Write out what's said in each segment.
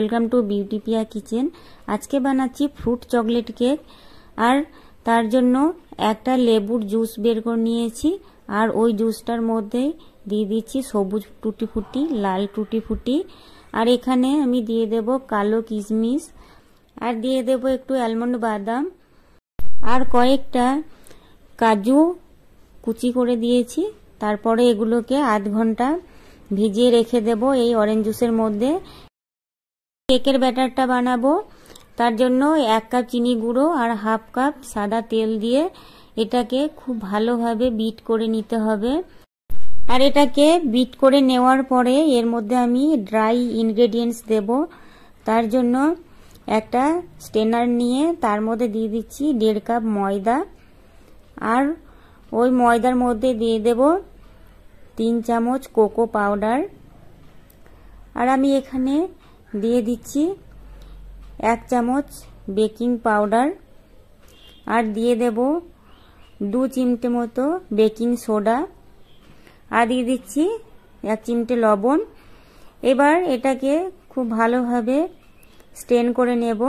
Welcome to beauty Piya kitchen. আজকে বানাচ্ছি fruit chocolate cake. আর তার জন্য একটা লেবুর জুস বের করে নিয়েছি, আর ওই জুসটার মধ্যে দিয়ে দিচ্ছি সবুজ টুটি ফুটি, লাল টুটি ফুটি, আর এখানে আমি দিয়ে দেব কালো কিশমিশ, আর দিয়ে দেব একটু অ্যালমন্ড বাদাম, আর কয়েকটা কাজু কুচি করে দিয়েছি। তারপরে এগুলোকে আধ ঘন্টা ভিজিয়ে রেখে দেব এই অরেঞ্জ জুসের মধ্যে। কেকের ব্যাটারটা বানাবো, তার জন্য 1 কাপ চিনি গুঁড়ো আর হাফ কাপ সাদা তেল দিয়ে এটাকে খুব ভালোভাবে বিট করে নিতে হবে। আর এটাকে বিট করে নেওয়ার পরে এর মধ্যে আমি ড্রাই ইনগ্রেডিয়েন্টস দেব। তার জন্য একটা স্টেনার নিয়ে তার মধ্যে দিয়ে দিচ্ছি 1.5 কাপ ময়দা, আর ওই ময়দার মধ্যে দিয়ে দেব 3 চামচ কোকো পাউডার, আর আমি এখানে দিয়ে দিচ্ছি 1 চামচ বেকিং পাউডার, আর দিয়ে দেব 2 চিমটে মতো বেকিং সোডা, আর দিয়ে দিচ্ছি 1 চিমটে লবণ। এবার এটাকে খুব ভালোভাবে স্টেন করে নেব।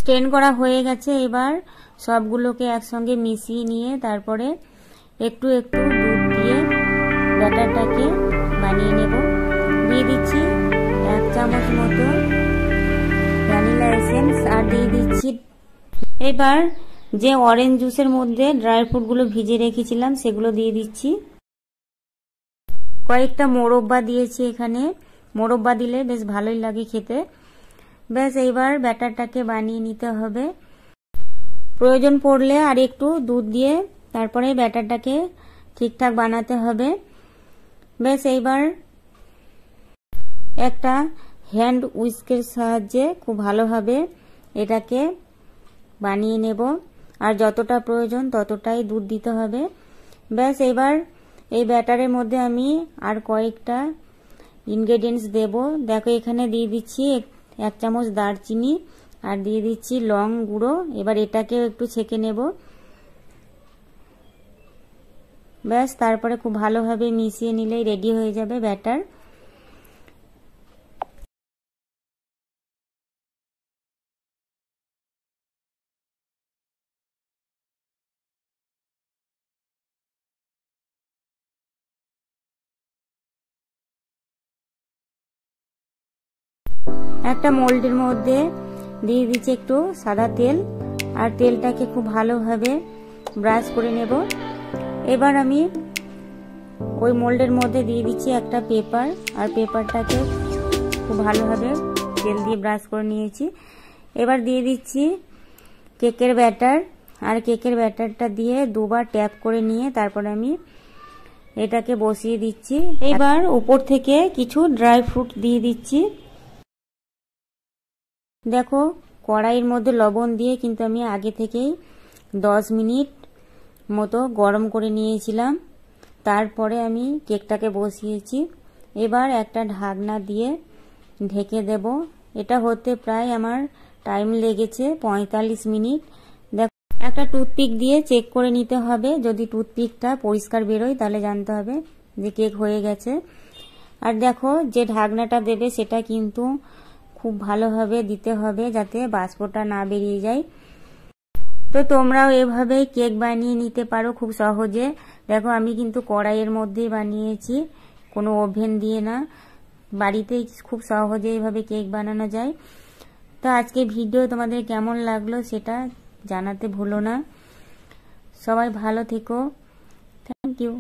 স্টেন করা হয়ে গেছে। এবার সবগুলোকে একসঙ্গে মিশিয়ে নিয়ে তারপরে একটু একটু দুধ দিয়ে ব্যাটারটাকে বানিয়ে নেব। দিয়ে দিচ্ছি 1 চামচ মতো ভ্যানিলা এসেন্স, আর দিয়ে দিচ্ছি এবার যে অরেঞ্জ জুসের মধ্যে ড্রাই ফ্রুটগুলো ভিজে রেখেছিলাম সেগুলো দিয়ে দিচ্ছি। কয়েকটা মোরব্বা দিয়েছি এখানে, মোরব্বা দিলে বেশ ভালোই লাগে খেতে। ব্যাস এইবার ব্যাটারটাকে বানিয়ে নিতে হবে। প্রয়োজন পড়লে আর একটু দুধ দিয়ে তারপরে ব্যাটারটাকে ঠিকঠাক বানাতে হবে। ব্যাস এইবার একটা হ্যান্ড উইস্কের সাহায্যে খুব ভালোভাবে এটাকে বানিয়ে নেব, আর যতটা প্রয়োজন ততটাই দুধ দিতে হবে। ব্যাস এবার এই ব্যাটারের মধ্যে আমি আর কয়েকটা ইনগ্রেডিয়েন্টস দেব। দেখো এখানে দিয়ে দিচ্ছি 1 চামচ দারচিনি, আর দিয়ে দিচ্ছি লং গুঁড়ো। এবার এটাকেও একটু ছেঁকে নেব। ব্যাস তারপরে খুব ভালোভাবে মিশিয়ে নিলেই রেডি হয়ে যাবে ব্যাটার। একটা মোল্ডের মধ্যে দিয়ে দিচ্ছি একটু সাদা তেল, আর তেলটাকে খুব ভালোভাবে ব্রাশ করে নেব। এবার আমি ওই মোল্ডের মধ্যে দিয়ে দিচ্ছি একটা পেপার, আর পেপারটাকে খুব ভালোভাবে তেল দিয়ে ব্রাশ করে নিয়েছি। এবার দিয়ে দিচ্ছি কেকের ব্যাটার, আর কেকের ব্যাটারটা দিয়ে 2 বার ট্যাপ করে নিয়ে তারপরে আমি এটাকে বসিয়ে দিচ্ছি। এবার উপর থেকে কিছু ড্রাই ফ্রুট দিয়ে দিচ্ছি। দেখো কড়াইয়ের মধ্যে লবণ দিয়ে কিন্তু আমি আগে থেকেই 10 মিনিট মতো গরম করে নিয়েছিলাম। তারপরে আমি কেকটাকে বসিয়েছি। এবার একটা ঢাকনা দিয়ে ঢেকে দেব। এটা হতে প্রায় আমার টাইম লেগেছে 45 মিনিট। দেখো একটা টুথপিক দিয়ে চেক করে নিতে হবে, যদি টুথপিকটা পরিষ্কার বেরোয় তাহলে জানতে হবে যে কেক হয়ে গেছে। আর দেখো যে ঢাকনাটা দেবে সেটা কিন্তু খুব ভালোভাবে দিতে হবে যাতে বাষ্পটা না বেরিয়ে যায়। তো তোমরাও এভাবে কেক বানিয়ে নিতে পারো খুব সহজে। দেখো আমি কিন্তু কড়াইয়ের মধ্যেই বানিয়েছি, কোনো ওভেন দিয়ে না। বাড়িতেই খুব সহজে এইভাবে কেক বানানো যায়। তো আজকে ভিডিও তোমাদের কেমন লাগলো সেটা জানাতে ভুলো না। সবাই ভালো থেকো। Thank you.